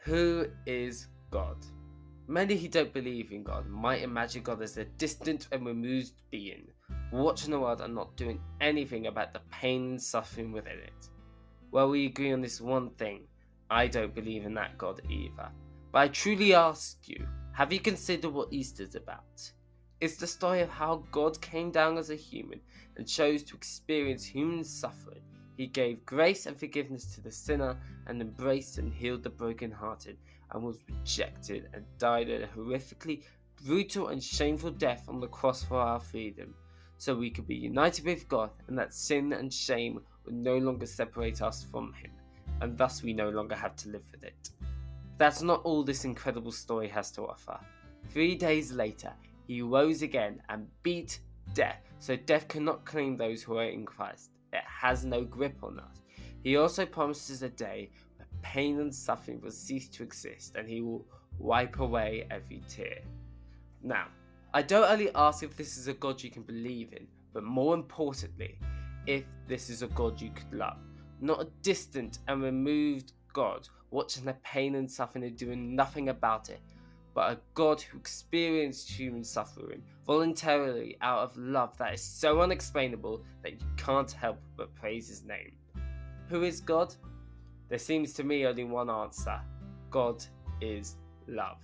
Who is God? Many who don't believe in God might imagine God as a distant and removed being, watching the world and not doing anything about the pain and suffering within it. Well, we agree on this one thing. I don't believe in that God either. But I truly ask you, have you considered what Easter's about? It's the story of how God came down as a human and chose to experience human suffering. He gave grace and forgiveness to the sinner and embraced and healed the brokenhearted, and was rejected and died a horrifically brutal and shameful death on the cross for our freedom, so we could be united with God and that sin and shame would no longer separate us from Him, and thus we no longer have to live with it. That's not all this incredible story has to offer. 3 days later, He rose again and beat death, so death cannot claim those who are in Christ. It has no grip on us. He also promises a day where pain and suffering will cease to exist, and He will wipe away every tear. Now, I don't only ask if this is a God you can believe in, but more importantly, if this is a God you could love. Not a distant and removed God watching the pain and suffering and doing nothing about it, but a God who experienced human suffering voluntarily out of love that is so unexplainable that you can't help but praise His name. Who is God? There seems to me only one answer. God is love.